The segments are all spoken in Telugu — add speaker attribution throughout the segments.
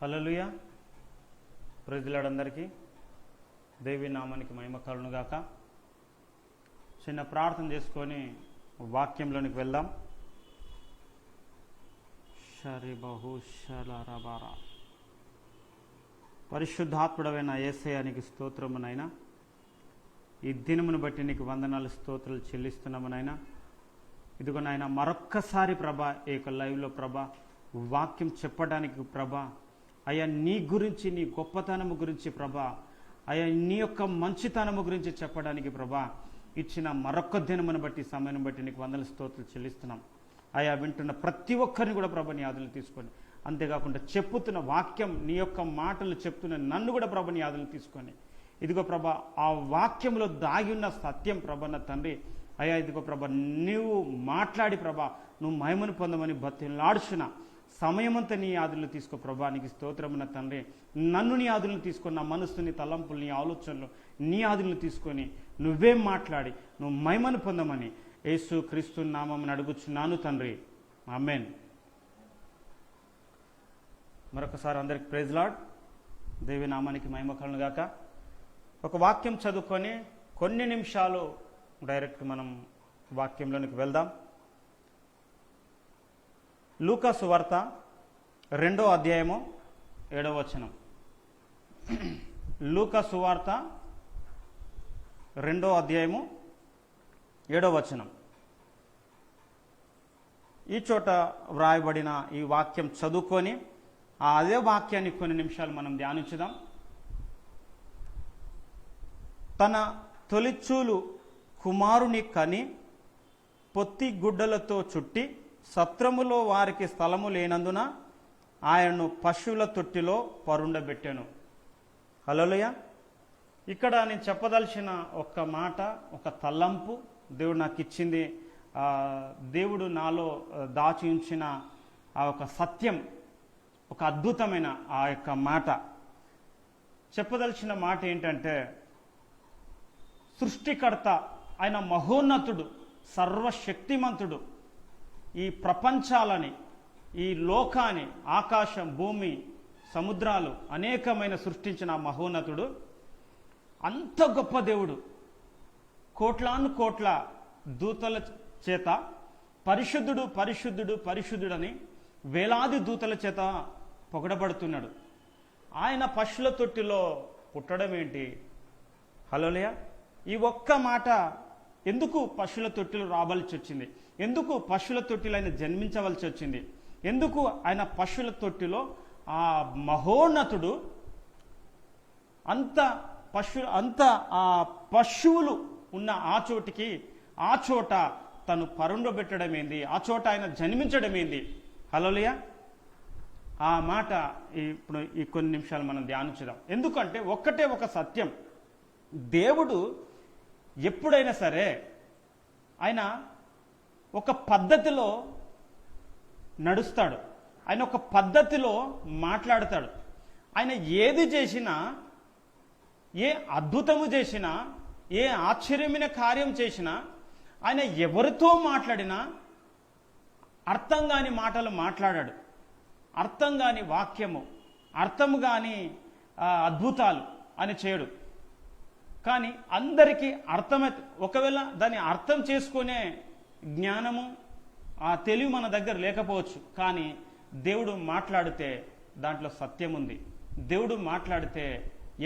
Speaker 1: హల్లెలూయా. ప్రజలందరికీ దేవి నామానికి మహిమ కలుగును గాక. చిన్న ప్రార్థన చేసుకొని వాక్యంలోనికి వెళ్దాం. పరిశుద్ధాత్ముడైన యేసయ్య నీకు స్తోత్రమునైనా, ఈ దినమును బట్టి నీకు వందనాలు స్తోత్రాలు చెల్లిస్తున్నామునైనా. ఇదిగో నాయన మరొక్కసారి ప్రభా ఈ యొక్క లైవ్లో ప్రభా వాక్యం చెప్పడానికి ప్రభా అయ్యా నీ గురించి, నీ గొప్పతనము గురించి ప్రభా, అయ్యా నీ యొక్క మంచితనము గురించి చెప్పడానికి ప్రభా ఇచ్చిన మరొక్క దినమును బట్టి సమయం బట్టి నీకు వందల స్తోత్రాలు చెల్లిస్తున్నాం. అయ్యా వింటున్న ప్రతి ఒక్కరిని కూడా ప్రభా నీ ఆదులు తీసుకొని, అంతేకాకుండా చెప్పుతున్న వాక్యం నీ యొక్క మాటలు చెప్తున్న నన్ను కూడా ప్రభా నీ ఆదులు తీసుకొని, ఇదిగో ప్రభా ఆ వాక్యంలో దాగి ఉన్న సత్యం ప్రభా నా తండ్రి అయ్యా ఇదిగో ప్రభా నువ్వు మాట్లాడి ప్రభా నువ్వు మహిమను పొందమని బతిలాడుచున్న సమయమంతా నీ ఆదులు తీసుకో ప్రభా. నీకు స్తోత్రమున తండ్రి, నన్ను నీ ఆదులను తీసుకొని, నా మనస్సు నీ తలంపులు నీ ఆలోచనలు నీ ఆదులను తీసుకొని నువ్వేం మాట్లాడి నువ్వు మహిమను పొందమని యేసు క్రీస్తు నామమున అడుగుచున్నాను తండ్రి, ఆమేన్. మరొకసారి అందరికి ప్రైజ్ లార్డ్. దేవి నామానికి మహిమ కలుగును గాక. ఒక వాక్యం చదువుకొని కొన్ని నిమిషాలు డైరెక్ట్ మనం వాక్యంలోనికి వెళ్దాం. లూకా సువార్త 2వ అధ్యాయము 7వ వచనం. లూకా సువార్త 2వ అధ్యాయము 7వ వచనం. ఈ చోట వ్రాయబడిన ఈ వాక్యం చదువుకొని అదే వాక్యాన్ని కొన్ని నిమిషాలు మనం ధ్యానించుదాం. తన తొలిచూలు కుమారుని కని పొత్తి గుడ్డలతో చుట్టి సత్రములో వారికి స్థలము లేనందున ఆయనను పశువుల తొట్టిలో పరుండబెట్టాను. హల్లెలూయా. ఇక్కడ నేను చెప్పదలిచిన ఒక్క మాట, ఒక తలంపు దేవుడు నాకు ఇచ్చింది. దేవుడు నాలో దాచి ఉంచిన ఆ ఒక సత్యం, ఒక అద్భుతమైన ఆ యొక్క మాట. చెప్పదలిచిన మాట ఏంటంటే, సృష్టికర్త ఆయన మహోన్నతుడు, సర్వశక్తిమంతుడు, ఈ ప్రపంచాలని, ఈ లోకాన్ని, ఆకాశం, భూమి, సముద్రాలు అనేకమైన సృష్టించిన మహోన్నతుడు, అంత గొప్ప దేవుడు కోట్లాను కోట్ల దూతల చేత పరిశుద్ధుడు పరిశుద్ధుడు పరిశుద్ధుడని వేలాది దూతల చేత పొగడబడుతున్నాడు. ఆయన పశువుల తొట్టిలో పుట్టడం ఏంటి? హల్లెలూయా. ఈ ఒక్క మాట ఎందుకు పశువుల తొట్టిలో రావాల్సి వచ్చింది? ఎందుకు పశువుల తొట్టిలో ఆయన జన్మించవలసి వచ్చింది? ఎందుకు ఆయన పశువుల తొట్టిలో ఆ మహోన్నతుడు అంత ఆ పశువులు ఉన్న ఆ చోటికి, ఆ చోట తను పరుండబెట్టడం ఏంది? ఆ చోట ఆయన జన్మించడం ఏంది? హల్లెలూయా. ఆ మాట ఇప్పుడు ఈ కొన్ని నిమిషాలు మనం ధ్యానించుదాం. ఎందుకంటే ఒక్కటే ఒక సత్యం, దేవుడు ఎప్పుడైనా సరే ఆయన ఒక పద్ధతిలో నడుస్తాడు, ఆయన ఒక పద్ధతిలో మాట్లాడతాడు. ఆయన ఏది చేసినా, ఏ అద్భుతము చేసినా, ఏ ఆశ్చర్యమైన కార్యం చేసినా, ఆయన ఎవరితో మాట్లాడినా అర్థం కాని మాటలు మాట్లాడాడు, అర్థం కాని వాక్యము, అర్థం కాని అద్భుతాలు అని చేయడు. కానీ అందరికీ అర్థమైతే, ఒకవేళ దాన్ని అర్థం చేసుకునే జ్ఞానము, ఆ తెలివి మన దగ్గర లేకపోవచ్చు, కానీ దేవుడు మాట్లాడితే దాంట్లో సత్యం ఉంది. దేవుడు మాట్లాడితే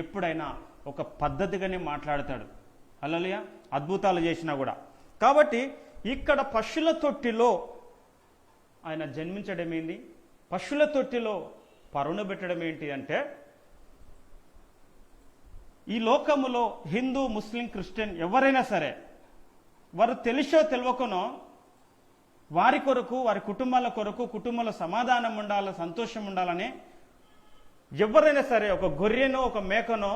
Speaker 1: ఎప్పుడైనా ఒక పద్ధతిగానే మాట్లాడతాడు. హల్లెలూయా. అద్భుతాలు చేసినా కూడా. కాబట్టి ఇక్కడ పశువుల తొట్టిలో ఆయన జన్మించడం ఏంటి? పశువుల తొట్టిలో పరుండబెట్టడం ఏంటి అంటే, ఈ లోకములో హిందూ, ముస్లిం, క్రిస్టియన్ ఎవరైనా సరే వారు తెలిసో తెలియకనో వారి కొరకు, వారి కుటుంబాల కొరకు, కుటుంబంలో సమాధానం ఉండాలి, సంతోషం ఉండాలని ఎవరైనా సరే ఒక గొర్రెనో ఒక మేకనో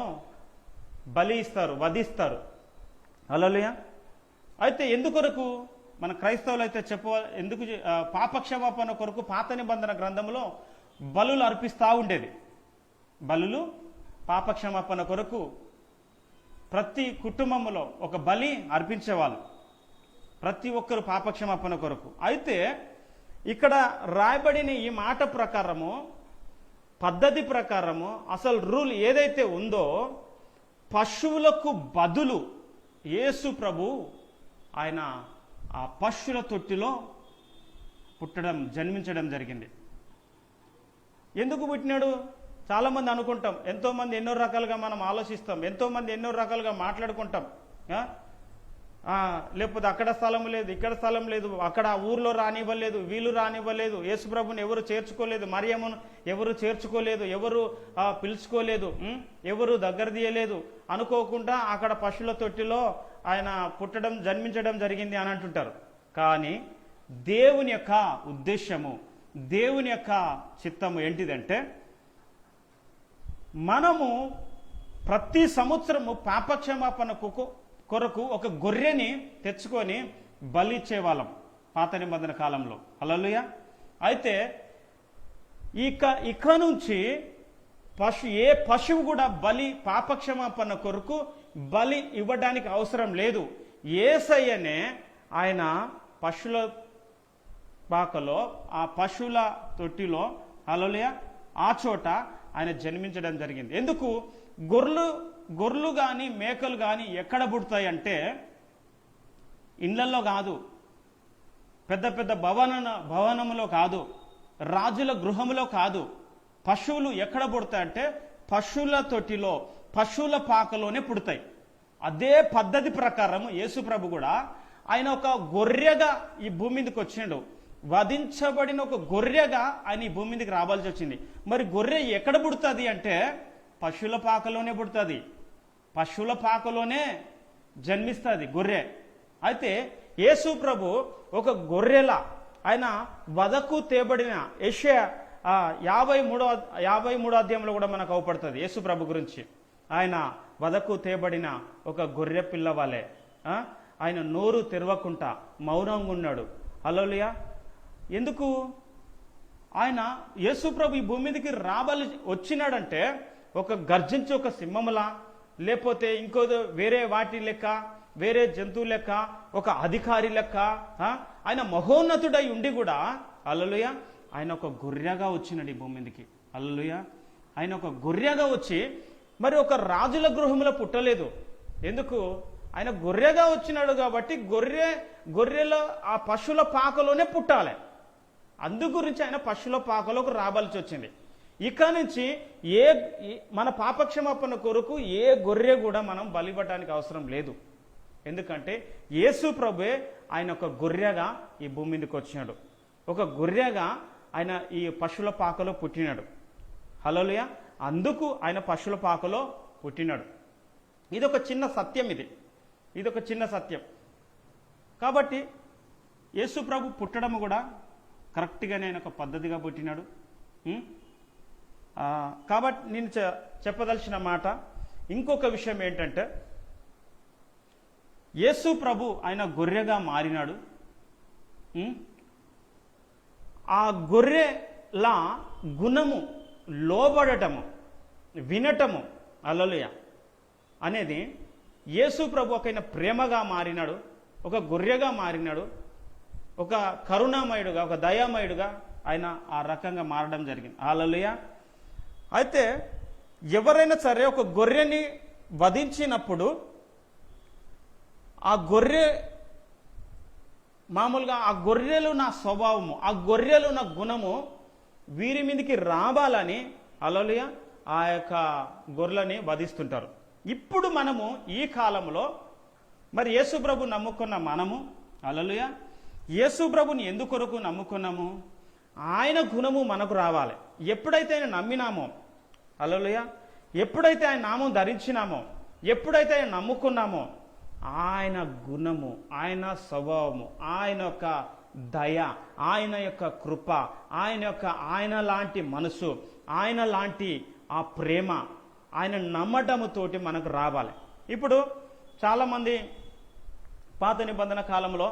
Speaker 1: బలి ఇస్తారు, వధిస్తారు. హల్లెలూయా. అయితే ఎందుకొరకు మన క్రైస్తవులు అయితే ఎందుకు పాపక్షమాపణ కొరకు పాత నిబంధన గ్రంథంలో బలులు అర్పిస్తూ ఉండేది. బలులు పాపక్షమాపణ కొరకు ప్రతి కుటుంబంలో ఒక బలి అర్పించేవాళ్ళు, ప్రతి ఒక్కరు పాపక్షమాపణ కొరకు. అయితే ఇక్కడ రాయబడిన ఈ మాట ప్రకారము పద్ధతి ప్రకారము అసలు రూల్ ఏదైతే ఉందో పశువులకు బదులు యేసు ప్రభు ఆయన ఆ పశువుల తొట్టిలో జన్మించడం జరిగింది. ఎందుకు పుట్టినాడు? చాలామంది అనుకుంటాం, ఎంతోమంది ఎన్నో రకాలుగా మనం ఆలోచిస్తాం, ఎంతోమంది ఎన్నో రకాలుగా మాట్లాడుకుంటాం. లేకపోతే అక్కడ స్థలం లేదు, ఇక్కడ స్థలం లేదు, అక్కడ ఊర్లో రానివ్వలేదు, వీళ్ళు రానివ్వలేదు, యేసుప్రభుని ఎవరు చేర్చుకోలేదు, మరియమ్మను ఎవరు చేర్చుకోలేదు, ఎవరు పిలుచుకోలేదు, ఎవరు దగ్గర తీయలేదు అనుకోకుండా అక్కడ పశువుల తొట్టిలో ఆయన జన్మించడం జరిగింది అని అంటుంటారు. కానీ దేవుని యొక్క ఉద్దేశము, దేవుని యొక్క చిత్తము ఏంటిదంటే, మనము ప్రతి సంవత్సరము పాపక్షమాపణ కొరకు ఒక గొర్రెని తెచ్చుకొని బలి ఇచ్చేవాళ్ళం పాత నిబంధన కాలంలో. హల్లెలూయా. అయితే ఇక నుంచి ఏ పశువు కూడా పాపక్షమాపణ కొరకు బలి ఇవ్వడానికి అవసరం లేదు. యేసయ్యనే ఆయన పశువుల పాకలో, ఆ పశువుల తొట్టిలో, హల్లెలూయా, ఆ చోట ఆయన జన్మించడం జరిగింది. ఎందుకు? గొర్రెలు కానీ మేకలు కానీ ఎక్కడ పుడతాయి అంటే ఇండ్లల్లో కాదు, పెద్ద పెద్ద భవనములో కాదు, రాజుల గృహములో కాదు. పశువులు ఎక్కడ పుడతాయంటే పశువుల తొట్టిలో, పశువుల పాకలోనే పుడతాయి. అదే పద్ధతి ప్రకారం యేసు ప్రభు కూడా ఆయన ఒక గొర్రెగా ఈ భూమి మీదకి వచ్చిండు. వధించబడిన ఒక గొర్రెగా ఆయన ఈ భూమి మీదకి రావాల్సి వచ్చింది. మరి గొర్రె ఎక్కడ పుడుతుంది అంటే పశువుల పాకలోనే పుడుతుంది, పశువుల పాకలోనే జన్మిస్తుంది గొర్రె. అయితే యేసు ప్రభు ఒక గొర్రెలా ఆయన వధకు తేబడిన యెషయా 53వ అధ్యాయంలో కూడా మనకు అవపడుతుంది యేసు ప్రభు గురించి. ఆయన వధకు తేబడిన ఒక గొర్రె పిల్లవాలే, ఆయన నోరు తెరవకుండా మౌనంగా ఉన్నాడు. హల్లెలూయా. ఎందుకు? ఆయన యేసు ప్రభు ఈ భూమి మీదకి వచ్చినాడంటే ఒక గర్జించి ఒక సింహములా, లేకపోతే ఇంకో వేరే వాటి లెక్క, వేరే జంతువు లెక్క, ఒక అధికారి లెక్క ఆయన మహోన్నతుడై ఉండి కూడా, హల్లెలూయా, ఆయన ఒక గొర్రెగా వచ్చినాడు ఈ భూమి మీదకి. హల్లెలూయా. ఆయన ఒక గొర్రెగా వచ్చి మరి ఒక రాజుల గృహంలో పుట్టలేదు. ఎందుకు? ఆయన గొర్రెగా వచ్చినాడు కాబట్టి గొర్రెలో ఆ పశువుల పాకలోనే పుట్టాలి. అందు గురించి ఆయన పశువుల పాకలోకి రావాల్సి వచ్చింది. ఇక నుంచి మన పాపక్షమాపణ కొరకు ఏ గొర్రె కూడా మనం బలివ్వడానికి అవసరం లేదు. ఎందుకంటే యేసు ప్రభువే ఆయన ఒక గొర్రెగా ఈ భూమి మీదకి వచ్చినాడు. ఒక గొర్రెగా ఆయన ఈ పశువుల పాకలో పుట్టినాడు. హల్లెలూయా. అందుకు ఆయన పశువుల పాకలో పుట్టినాడు. ఇదొక చిన్న సత్యం, ఇదొక చిన్న సత్యం. కాబట్టి యేసు ప్రభు పుట్టడం కూడా కరెక్ట్గానే ఆయన ఒక పద్ధతిగా పుట్టినాడు. కాబట్టి నేను చెప్పదలిచిన మాట ఇంకొక విషయం ఏంటంటే, యేసు ప్రభు ఆయన గొర్రెగా మారినాడు. ఆ గొర్రెలా గుణము, లోబడటము, వినటము, హల్లెలూయా అనేది యేసు ప్రభు ఒక ప్రేమగా మారినాడు, ఒక గొర్రెగా మారినాడు, ఒక కరుణామయుడుగా, ఒక దయామయుడుగా ఆయన ఆ రకంగా మారడం జరిగింది. హల్లెలూయా. అయితే ఎవరైనా సరే ఒక గొర్రెని వధించినప్పుడు ఆ గొర్రె మామూలుగా ఆ గొర్రెలు నా స్వభావము, ఆ గొర్రెలు నా గుణము వీరి మీదకి రావాలని హల్లెలూయా ఆ యొక్క గొర్రెలని వధిస్తుంటారు. ఇప్పుడు మనము ఈ కాలంలో మరి యేసు ప్రభు నమ్ముకున్న మనము, హల్లెలూయా, యేసు ప్రభుని ఎందుకొరకు నమ్ముకున్నాము? ఆయన గుణము మనకు రావాలి. ఎప్పుడైతే ఆయన నమ్మినామో, హల్లెలూయా, ఎప్పుడైతే ఆయన నామం ధరించినామో, ఎప్పుడైతే ఆయన నమ్ముకున్నామో, ఆయన గుణము, ఆయన స్వభావము, ఆయన యొక్క దయ, ఆయన యొక్క కృప, ఆయన లాంటి మనసు, ఆయన లాంటి ఆ ప్రేమ, ఆయన నమ్మటముతోటి మనకు రావాలి. ఇప్పుడు చాలామంది పాత నిబంధన కాలంలో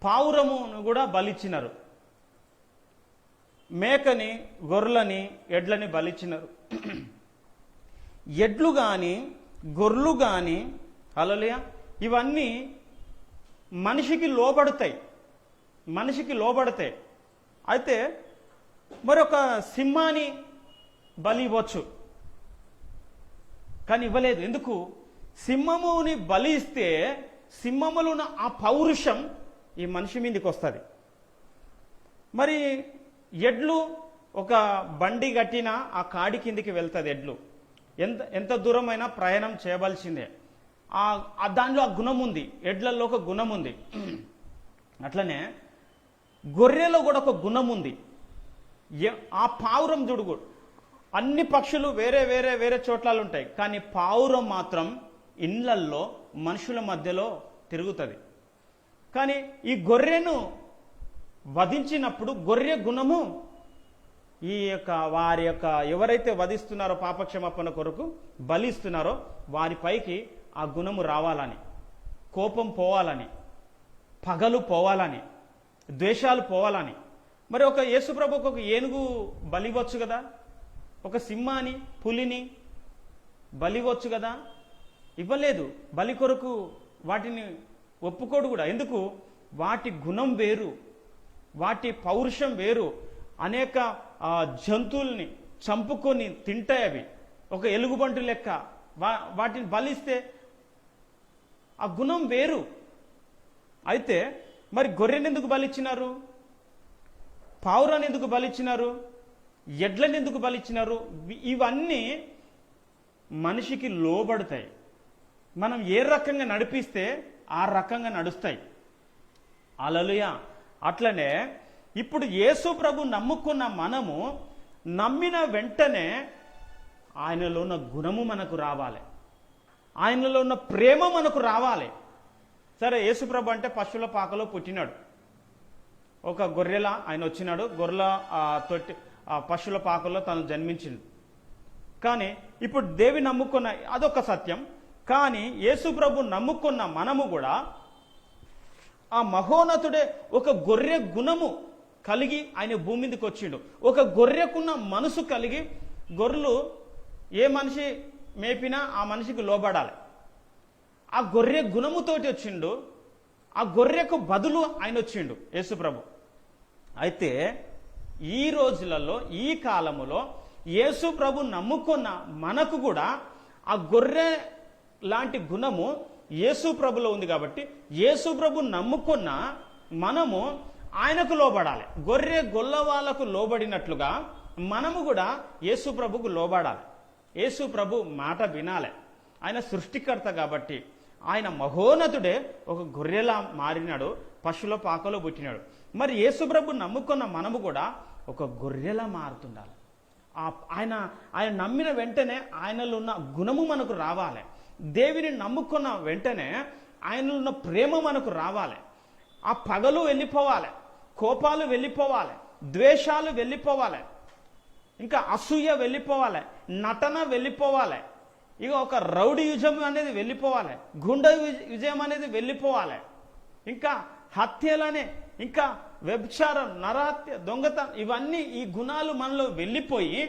Speaker 1: పావురమును కూడా బలిచ్చినారు, మేకని, గొర్రెలని, ఎడ్లని బలిచ్చినారు. ఎడ్లు కానీ గొర్రెలు కానీ, హల్లెలూయా, ఇవన్నీ మనిషికి లోబడతాయి. అయితే మరొక సింహాన్ని బలి ఇవ్వచ్చు, కానీ ఇవ్వలేదు. ఎందుకు? సింహముని బలి ఇస్తే సింహములో ఉన్న ఆ పౌరుషం ఈ మనిషి మీదకి వస్తుంది. మరి ఎడ్లు ఒక బండి కట్టినా ఆ కాడి కిందికి వెళ్తుంది. ఎడ్లు ఎంత దూరమైనా ప్రయాణం చేయవలసిందే. దానిలో ఆ గుణం ఉంది, ఎడ్లలో ఒక గుణం ఉంది. అట్లనే గొర్రెలో కూడా ఒక గుణం ఉంది. ఆ పావురం చూడు, అన్ని పక్షులు వేరే వేరే వేరే చోట్ల ఉంటాయి, కానీ పావురం మాత్రం ఇండ్లల్లో మనుషుల మధ్యలో తిరుగుతుంది. కానీ ఈ గొర్రెను వధించినప్పుడు గొర్రె గుణము ఈ యొక్క వారి యొక్క ఎవరైతే వధిస్తున్నారో పాపక్షమాపణ కొరకు బలిస్తున్నారో వారిపైకి ఆ గుణము రావాలని, కోపం పోవాలని, పగలు పోవాలని, ద్వేషాలు పోవాలని. మరి ఒక యేసుప్రభుకు ఒక ఏనుగు బలివచ్చు కదా, ఒక సింహాన్ని పులిని బలివచ్చు కదా, ఇవ్వలేదు. బలి కొరకు వాటిని ఒప్పుకోడు కూడా. ఎందుకు? వాటి గుణం వేరు, వాటి పౌరుషం వేరు. అనేక జంతువుల్ని చంపుకొని తింటాయి అవి, ఒక ఎలుగుబంటు లెక్క. వాటిని బలిస్తే ఆ గుణం వేరు. అయితే మరి గొర్రెని ఎందుకు బలిచ్చినారు? పావురాన్ని ఎందుకు బలిచ్చినారు? ఎడ్లని ఎందుకు బలిచ్చినారు? ఇవన్నీ మనిషికి లోబడతాయి. మనం ఏ రకంగా నడిపిస్తే ఆ రకంగా నడుస్తాయి. హల్లెలూయా. అట్లనే ఇప్పుడు యేసు ప్రభు నమ్ముకున్న మనము నమ్మిన వెంటనే ఆయనలో ఉన్న గుణము మనకు రావాలి, ఆయనలో ఉన్న ప్రేమ మనకు రావాలి. సరే, యేసు ప్రభు అంటే పశువుల పాకలో పుట్టినాడు, ఒక గొర్రెల ఆయన వచ్చినాడు, గొర్రెల తొట్టి పశువుల పాకలో తను జన్మించిండు. కానీ ఇప్పుడు దేవి నమ్ముకున్న అదొక సత్యం. కానీ యేసు ప్రభు నమ్ముకున్న మనము కూడా ఆ మహోన్నతుడే ఒక గొర్రె గుణము కలిగి ఆయన భూమి మీదకి వచ్చిండు. ఒక గొర్రెకున్న మనసు కలిగి, గొర్రెలు ఏ మనిషి మేపినా ఆ మనిషికి లోబడాలి. ఆ గొర్రె గుణముతోటి వచ్చిండు. ఆ గొర్రెకు బదులు ఆయన వచ్చిండు యేసు ప్రభు. అయితే ఈ రోజులలో, ఈ కాలములో యేసు ప్రభు నమ్ముకున్న మనకు కూడా ఆ గొర్రె లాంటి గుణము యేసు ప్రభులో ఉంది. కాబట్టి యేసు ప్రభు నమ్ముకున్న మనము ఆయనకు లోబడాలి. గొర్రె గొల్లవాళ్లకు లోబడినట్లుగా మనము కూడా యేసు ప్రభుకు లోబడాలి. యేసు ప్రభు మాట వినాలి. ఆయన సృష్టికర్త కాబట్టి ఆయన మహోన్నతుడే ఒక గొర్రెలా మారినాడు, పశువుల పాకలో పుట్టినాడు. మరి యేసు ప్రభు నమ్ముకున్న మనము కూడా ఒక గొర్రెలా మారుతుండాలి. ఆయన నమ్మిన వెంటనే ఆయనలో ఉన్న గుణము మనకు రావాలి. దేవుని నమ్ముకున్న వెంటనే ఆయనలో ఉన్న ప్రేమ మనకు రావాలి. ఆ పగలు వెళ్ళిపోవాలి, కోపాలు వెళ్ళిపోవాలి, ద్వేషాలు వెళ్ళిపోవాలి, ఇంకా అసూయ వెళ్ళిపోవాలి, నటన వెళ్ళిపోవాలి, ఇక ఒక రౌడీ యుజం అనేది వెళ్ళిపోవాలి, గుండె విజయం అనేది వెళ్ళిపోవాలి, ఇంకా హత్యలనే, ఇంకా వ్యభిచారం, నరహత్య, దొంగతనం, ఇవన్నీ ఈ గుణాలు మనలో వెళ్ళిపోయి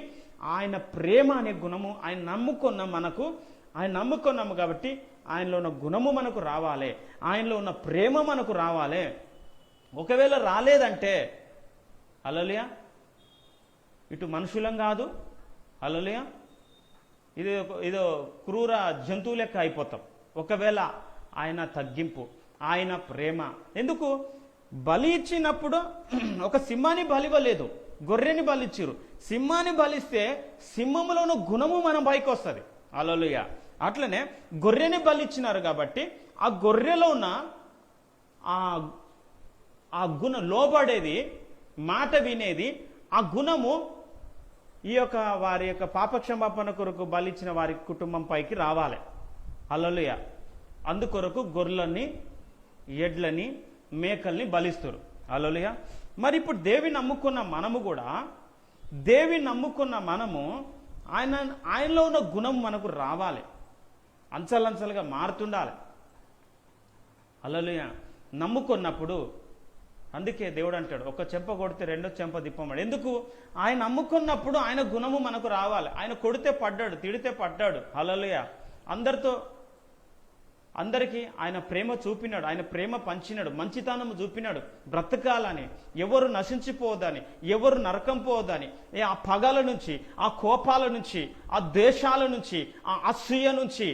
Speaker 1: ఆయన ప్రేమ అనే గుణము ఆయన నమ్ముకున్నాము కాబట్టి ఆయనలో ఉన్న గుణము మనకు రావాలి, ఆయనలో ఉన్న ప్రేమ మనకు రావాలి. ఒకవేళ రాలేదంటే హల్లెలూయా, ఇటు మనుషులం కాదు, హల్లెలూయా, ఇదో క్రూర జంతువు లెక్క అయిపోతాం. ఒకవేళ ఆయన తగ్గింపు, ఆయన ప్రేమ. ఎందుకు? బలి ఇచ్చినప్పుడు ఒక సింహాన్ని బలివ్వలేదు, గొర్రెని బలిచ్చిరు. సింహాన్ని బలిస్తే సింహంలో ఉన్న గుణము మన పైకి వస్తుంది. హల్లెలూయా. అట్లనే గొర్రెని బలిచ్చినారు కాబట్టి ఆ గొర్రెలో ఉన్న ఆ గుణం, లోబడేది, మాట వినేది, ఆ గుణము ఈ యొక్క వారి యొక్క పాపక్షమాపణ కొరకు బలిచ్చిన వారి కుటుంబం పైకి రావాలి. హల్లెలూయా. అందుకొరకు గొర్రెలని, ఎడ్లని, మేకల్ని బలిస్తారు. హల్లెలూయా. మరి ఇప్పుడు దేవి నమ్ముకున్న మనము కూడా, దేవి నమ్ముకున్న మనము ఆయనలో ఉన్న గుణం మనకు రావాలి, అంచలంచలుగా మారుతుండాలి. హల్లెలూయా. నమ్ముకున్నప్పుడు అందుకే దేవుడు అంటాడు, ఒక చెంప కొడితే రెండో చెంప దిప్పమాడు. ఎందుకు? ఆయన నమ్ముకున్నప్పుడు ఆయన గుణము మనకు రావాలి. ఆయన కొడితే పడ్డాడు, తిడితే పడ్డాడు. హల్లెలూయా. అందరితో అందరికీ ఆయన ప్రేమ చూపినాడు, ఆయన ప్రేమ పంచినాడు, మంచితనం చూపినాడు, బ్రతకాలని, ఎవరు నశించిపోవద్దని, ఎవరు నరకం పోవద్దని, ఆ పగల నుంచి, ఆ కోపాల నుంచి, ఆ ద్వేషాల నుంచి, ఆ అసూయ నుంచి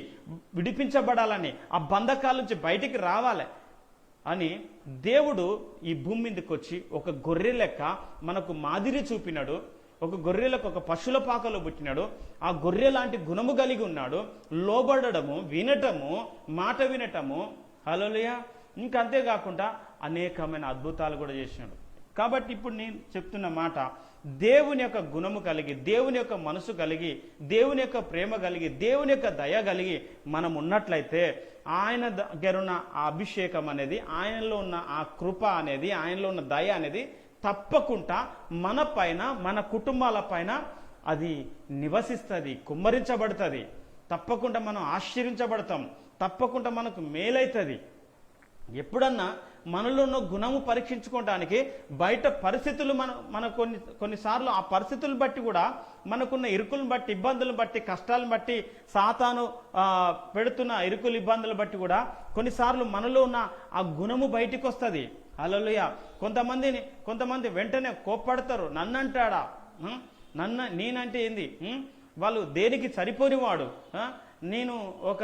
Speaker 1: విడిపించబడాలని, ఆ బంధకాల నుంచి బయటికి రావాలి అని దేవుడు ఈ భూమి మీదకి వచ్చి ఒక గొర్రె లెక్క మనకు మాదిరి చూపినాడు. ఒక గొర్రెలకు ఒక పశువుల పాకలో పుట్టినాడు. ఆ గొర్రె లాంటి గుణము కలిగి ఉన్నాడు. లోబడము, వినటము, మాట వినటము. హల్లెలూయా. ఇంకా అంతేకాకుండా అనేకమైన అద్భుతాలు కూడా చేసినాడు. కాబట్టి ఇప్పుడు నేను చెప్తున్న మాట, దేవుని యొక్క గుణము కలిగి, దేవుని యొక్క మనసు కలిగి, దేవుని యొక్క ప్రేమ కలిగి, దేవుని యొక్క దయ కలిగి మనం ఉన్నట్లయితే ఆయన దగ్గర ఉన్న ఆ అభిషేకం అనేది, ఆయనలో ఉన్న ఆ కృప అనేది, ఆయనలో ఉన్న దయ అనేది తప్పకుండా మన పైన, మన కుటుంబాల పైన అది నివసిస్తుంది, కుమ్మరించబడుతుంది. తప్పకుండా మనం ఆశ్చర్యించబడతాం, తప్పకుండా మనకు మేలైతుంది. ఎప్పుడన్నా మనలో ఉన్న గుణము పరీక్షించుకోవడానికి బయట పరిస్థితులు మన కొన్నిసార్లు ఆ పరిస్థితులను బట్టి కూడా, మనకున్న ఇరుకులను బట్టి, ఇబ్బందులను బట్టి, కష్టాలను బట్టి, సాతాను పెడుతున్న ఇరుకులు ఇబ్బందులు బట్టి కూడా కొన్నిసార్లు మనలో ఉన్న ఆ గుణము బయటికి వస్తుంది. హల్లెలూయా. కొంతమంది వెంటనే కోప్పడతారు, నన్నంటాడా, నేనంటే ఏంది, వాళ్ళు దేనికి సరిపోనివాడు, నేను ఒక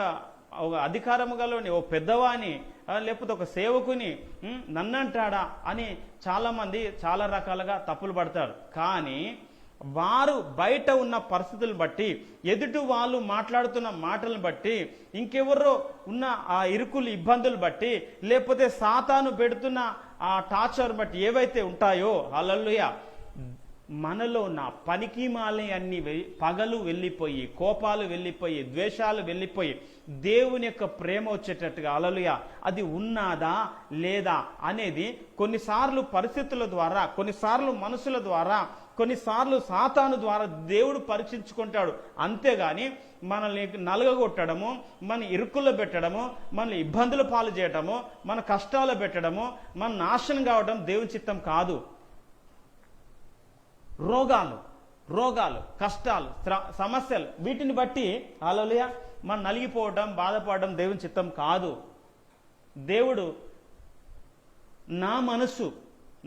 Speaker 1: అధికారము గలవాని, ఓ పెద్దవాని, లేకపోతే ఒక సేవకుని, నన్నంటాడా అని చాలామంది చాలా రకాలుగా తప్పులు పడతారు. కానీ వారు బయట ఉన్న పరిస్థితులను బట్టి, ఎదుటి వాళ్ళు మాట్లాడుతున్న మాటలను బట్టి, ఇంకెవరో ఉన్న ఆ ఇరుకులు ఇబ్బందులు బట్టి, లేకపోతే సాతాను పెడుతున్న ఆ టార్చర్ బట్టి ఏవైతే ఉంటాయో, హల్లెలూయా, మనలో ఉన్న పనికి మాలి అన్ని పగలు వెళ్ళిపోయి, కోపాలు వెళ్ళిపోయి, ద్వేషాలు వెళ్ళిపోయి, దేవుని యొక్క ప్రేమ వచ్చేటట్టుగా, హల్లెలూయా, అది ఉన్నదా లేదా అనేది కొన్నిసార్లు పరిస్థితుల ద్వారా, కొన్నిసార్లు మనుషుల ద్వారా, కొన్నిసార్లు సాతాను ద్వారా దేవుడు పరీక్షించుకుంటాడు. అంతేగాని మనల్ని నలగగొట్టడము, మన ఇరుకుల్లో పెట్టడము, మనల్ని ఇబ్బందుల పాలు చేయడము, మన కష్టాలు పెట్టడము, మన నాశనం కావడం దేవుని చిత్తం కాదు. రోగాలు, కష్టాలు, సమస్యలు, వీటిని బట్టి హల్లెలూయా మనం నలిగిపోవడం, బాధపడడం దేవుని చిత్తం కాదు. దేవుడు నా మనసు,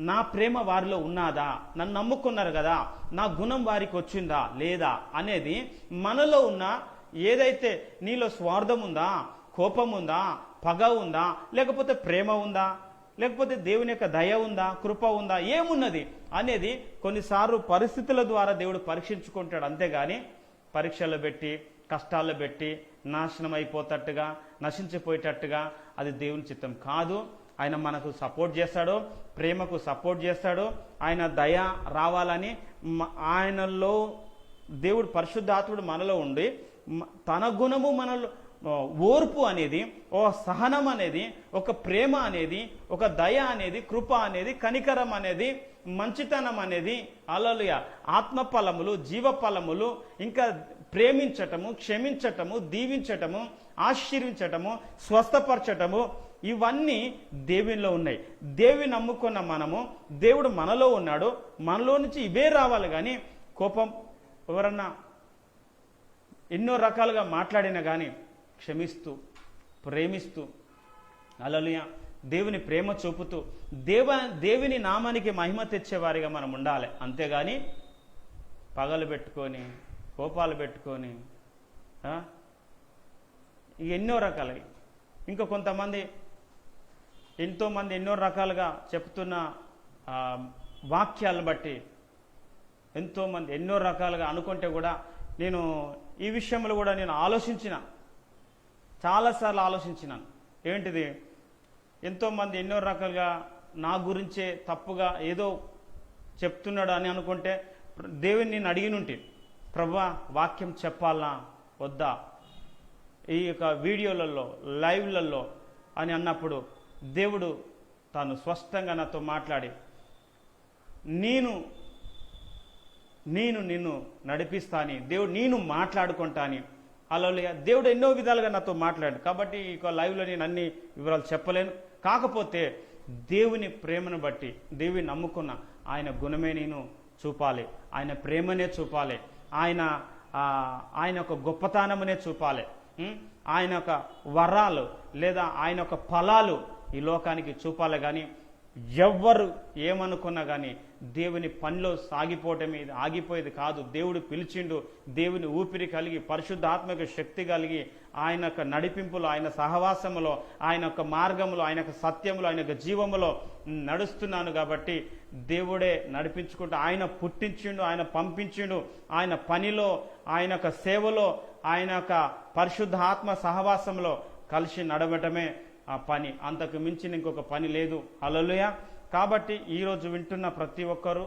Speaker 1: నా ప్రేమ వారిలో ఉన్నదా, నన్ను నమ్ముకున్నారు కదా, నా గుణం వారికి వచ్చిందా లేదా అనేది, మనలో ఉన్న ఏదైతే నీలో స్వార్థం ఉందా, కోపం ఉందా, పగ ఉందా, లేకపోతే ప్రేమ ఉందా, లేకపోతే దేవుని యొక్క దయ ఉందా, కృప ఉందా, ఏమున్నది అనేది కొన్నిసార్లు పరిస్థితుల ద్వారా దేవుడు పరీక్షించుకుంటాడు. అంతేగాని పరీక్షలు పెట్టి, కష్టాలు పెట్టి, నాశనం అయిపోతట్టుగా, నశించిపోయేటట్టుగా అది దేవుని చిత్తం కాదు. ఆయన మనకు సపోర్ట్ చేస్తాడు, ప్రేమకు సపోర్ట్ చేస్తాడు. ఆయన దయ రావాలని ఆయనలో దేవుడు పరిశుద్ధాత్ముడు మనలో ఉండి తన గుణము మనలో, ఓర్పు అనేది, ఓ సహనం అనేది, ఒక ప్రేమ అనేది, ఒక దయ అనేది, కృప అనేది, కనికరం అనేది, మంచితనం అనేది, హల్లెలూయా, ఆత్మఫలములు, జీవఫలములు, ఇంకా ప్రేమించటము, క్షమించటము, దీవించటము, ఆశీర్వించటము, స్వస్థపరచటము, ఇవన్నీ దేవునిలో ఉన్నాయి. దేవుని నమ్ముకున్న మనము, దేవుడు మనలో ఉన్నాడు, మనలో నుంచి ఇవే రావాలి. కానీ కోపం, ఎవరన్నా ఎన్నో రకాలుగా మాట్లాడినా కానీ క్షమిస్తూ, ప్రేమిస్తూ, హల్లెలూయా, దేవుని ప్రేమ చూపుతూ, దేవుని నామానికి మహిమ తెచ్చేవారిగా మనం ఉండాలి. అంతేగాని పగలు పెట్టుకొని, కోపాలు పెట్టుకొని, ఎన్నో రకాలు. ఇంకా కొంతమంది, ఎంతోమంది ఎన్నో రకాలుగా చెప్తున్న వాక్యాలను బట్టి ఎంతోమంది ఎన్నో రకాలుగా అనుకుంటే కూడా, నేను ఈ విషయంలో కూడా నేను చాలాసార్లు ఆలోచించినాను. ఏంటిది, ఎంతోమంది ఎన్నో రకాలుగా నా గురించే తప్పుగా ఏదో చెప్తున్నాడు అని అనుకుంటే, దేవుని నేను అడిగినుంటే, ప్రభువా వాక్యం చెప్పాలా వద్దా ఈ యొక్క వీడియోలలో, లైవ్లలో అని అన్నప్పుడు దేవుడు తాను స్పష్టంగా నాతో మాట్లాడి, నిన్ను నడిపిస్తాని, దేవుడు నేను మాట్లాడుకుంటాని, హల్లెలూయా, దేవుడు ఎన్నో విధాలుగా నాతో మాట్లాడు. కాబట్టి ఈ లైవ్లో నేను అన్ని వివరాలు చెప్పలేను. కాకపోతే దేవుని ప్రేమను బట్టి, దేవుని నమ్ముకున్న ఆయన గుణమే నేను చూపాలి, ఆయన ప్రేమనే చూపాలి, ఆయన ఒక గొప్పతనమునే చూపాలి. ఆయన యొక్క వరాలు లేదా ఆయన యొక్క ఫలాలు ఈ లోకానికి చూపాలి. కానీ ఎవ్వరు ఏమనుకున్నా కానీ దేవుని పనిలో సాగిపోవటమే, ఆగిపోయేది కాదు. దేవుడు పిలిచిండు, దేవుని ఊపిరి కలిగి పరిశుద్ధాత్మక శక్తి కలిగి ఆయన యొక్క నడిపింపులో, ఆయన సహవాసములో, ఆయన యొక్క మార్గములో, ఆయన యొక్క సత్యములో, ఆయన యొక్క జీవములో నడుస్తున్నాను. కాబట్టి దేవుడే నడిపించుకుంటూ ఆయన పుట్టించిండు, ఆయన పంపించిండు. ఆయన పనిలో, ఆయన యొక్క సేవలో, ఆయన యొక్క పరిశుద్ధాత్మ సహవాసంలో కలిసి నడవటమే ఆ పని. అంతకు మించిన ఇంకొక పని లేదు. హల్లెలూయా. కాబట్టి ఈరోజు వింటున్న ప్రతి ఒక్కరూ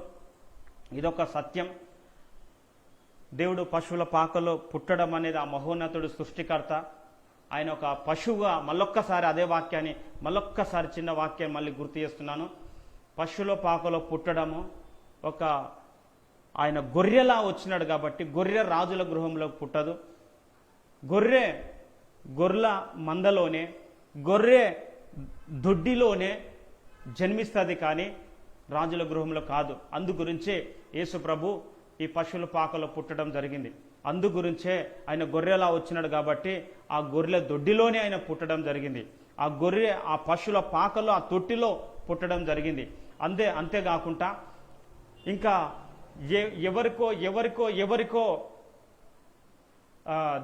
Speaker 1: ఇదొక సత్యం. దేవుడు పశువుల పాకలో పుట్టడం అనేది ఆ మహోన్నతుడు సృష్టికర్త. ఆయన ఒక పశువుగా, మళ్ళొక్కసారి అదే వాక్యాన్ని, మళ్ళొక్కసారి చిన్న వాక్యాన్ని మళ్ళీ గుర్తు చేస్తున్నాను. పశువుల పాకలో పుట్టడము, ఒక ఆయన గొర్రెలా వచ్చినాడు కాబట్టి గొర్రె రాజుల గృహంలో పుట్టదు. గొర్రెల మందలోనే, గొర్రె దొడ్డిలోనే జన్మిస్తుంది, కానీ రాజుల గృహంలో కాదు. అందు గురించే యేసు ప్రభు ఈ పశువుల పాకలో పుట్టడం జరిగింది. అందు గురించే ఆయన గొర్రెలా వచ్చినాడు కాబట్టి ఆ గొర్రెల దొడ్డిలోనే ఆయన పుట్టడం జరిగింది. ఆ గొర్రె ఆ పశువుల పాకలో, ఆ తొట్టిలో పుట్టడం జరిగింది. అంతేకాకుండా ఇంకా ఎవరికో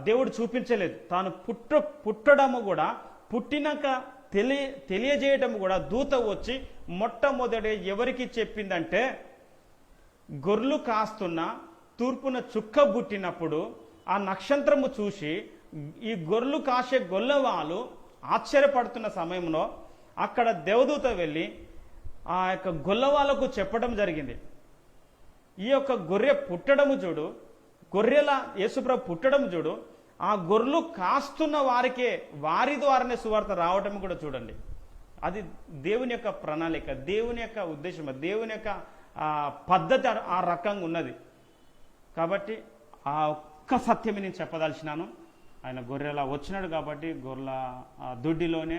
Speaker 1: దేవుడు చూపించలేదు. తాను పుట్టడము కూడా, పుట్టినాక తెలియజేయటం కూడా దూత వచ్చి మొట్టమొదటి ఎవరికి చెప్పిందంటే, గొర్రెలు కాస్తున్న తూర్పున చుక్క పుట్టినప్పుడు ఆ నక్షత్రము చూసి ఈ గొర్రెలు కాసే గొల్లవాళ్ళు ఆశ్చర్యపడుతున్న సమయంలో అక్కడ దేవదూత వెళ్ళి ఆ యొక్క గొల్లవాళ్ళకు చెప్పడం జరిగింది. ఈ యొక్క గొర్రె పుట్టడము చూడు, గొర్రెల యేసుప్రభు పుట్టడం చూడు, ఆ గొర్రెలు కాస్తున్న వారికే, వారి ద్వారానే సువార్త రావటం కూడా చూడండి. అది దేవుని యొక్క ప్రణాళిక, దేవుని యొక్క ఉద్దేశం, దేవుని యొక్క పద్ధతి ఆ రకంగా ఉన్నది. కాబట్టి ఆ ఒక్క సత్యమే నేను చెప్పదలిచినాను. ఆయన గొర్రెలా వచ్చినాడు కాబట్టి గొర్రెల దొడ్డిలోనే,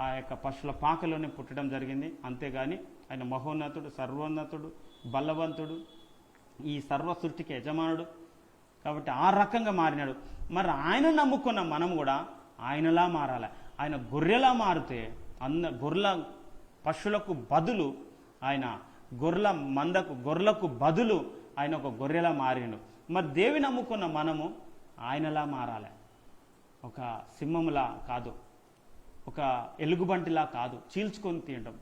Speaker 1: ఆ యొక్క పశువుల పాకలోనే పుట్టడం జరిగింది. అంతేగాని ఆయన మహోన్నతుడు, సర్వోన్నతుడు, బలవంతుడు, ఈ సర్వ సృష్టికి యజమానుడు కాబట్టి ఆ రకంగా మారినాడు. మరి ఆయన నమ్ముకున్న మనం కూడా ఆయనలా మారాలి. ఆయన గొర్రెలా మారితే గొర్రెల పశువులకు బదులు, ఆయన గొర్రెలకు బదులు ఆయన ఒక గొర్రెలా మారిండు. మరి దేవి నమ్ముకున్న మనము ఆయనలా మారాలి. ఒక సింహములా కాదు, ఒక ఎలుగుబంటిలా కాదు, చీల్చుకొని తినటం,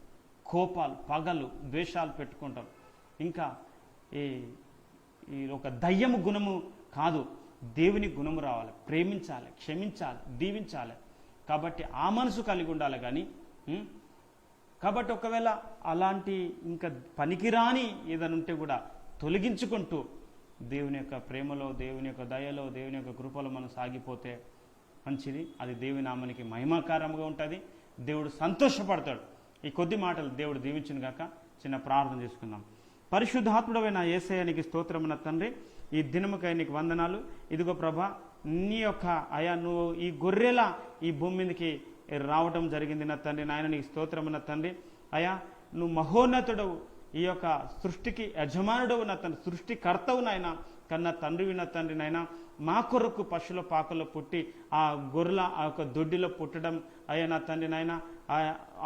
Speaker 1: కోపాలు, పగలు, ద్వేషాలు పెట్టుకుంటాం, ఇంకా ఈ ఒక దయ్యము గుణము కాదు, దేవుని గుణము రావాలి. ప్రేమించాలి, క్షమించాలి, దీవించాలి. కాబట్టి ఆ మనసు కలిగి ఉండాలి. కానీ కాబట్టి ఒకవేళ అలాంటి ఇంకా పనికిరాని ఏదైనా ఉంటే కూడా తొలగించుకుంటూ దేవుని యొక్క ప్రేమలో, దేవుని యొక్క దయలో, దేవుని యొక్క కృపలో మనం సాగిపోతే మంచిది. అది దేవుని నామానికి మహిమాకారంగా ఉంటుంది. దేవుడు సంతోషపడతాడు. ఈ కొద్ది మాటలు దేవుడు దీవించును గాక. చిన్న ప్రార్థన చేసుకుందాం. పరిశుద్ధాత్ముడైన యేసయ్య నీకు స్తోత్రమున తండ్రి, ఈ దినముకై నీకు వందనాలు. ఇదిగో ప్రభా, నీ యొక్క నువ్వు ఈ గొర్రెల ఈ భూమి మీదకి రావటం జరిగింది నా తండ్రి. నాయన నీకు స్తోత్రమున తండ్రి. నువ్వు మహోన్నతుడవు, ఈ యొక్క సృష్టికి యజమానుడవు నా తండ్రి, సృష్టికర్తవు నాయన, కన్నా తండ్రివి నా తండ్రి. నాయన మా కొరకు పశువుల పాకలో పుట్టి ఆ గొర్రెల ఆ యొక్క దొడ్డిలో పుట్టడం నా తండ్రి. నాయన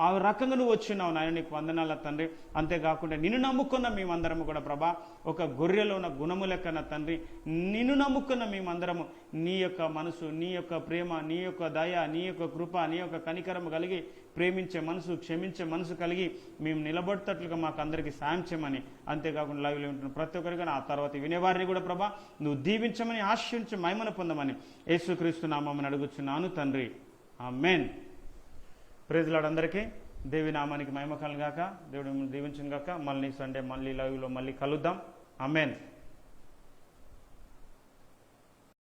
Speaker 1: ఆ రకంగా నువ్వు వచ్చినావు నాయన, నీకు వందనాల తండ్రి. అంతేకాకుండా నిన్ను నమ్ముకున్న మేమందరము కూడా ప్రభా, ఒక గొర్రెలో ఉన్న గుణము లెక్క నా తండ్రి, నిన్ను నమ్ముకున్న మేమందరము నీ యొక్క మనసు, నీ యొక్క ప్రేమ, నీ యొక్క దయ, నీ యొక్క కృప, నీ యొక్క కనికరము కలిగి ప్రేమించే మనసు, క్షమించే మనసు కలిగి మేము నిలబడేటట్లుగా మాకు అందరికీ సాయం చేయమని, అంతేకాకుండా లైవ్లో ఉంటున్న ప్రతి ఒక్కరిగా ఆ తర్వాత వినేవారిని కూడా ప్రభా నువ్వు దీవించమని, ఆశించి మహిమను పొందమని యేసుక్రీస్తు నామమున అడుగుచున్నాను తండ్రి. ఆమేన్. Praise lord. అందరికీ దేవి నామానికి మహిమ కలుగాక. దేవుడు దీవించును గాక. మళ్ళీ సండే మళ్ళీ లైవ్లో మళ్ళీ కలుద్దాం. ఆమేన్.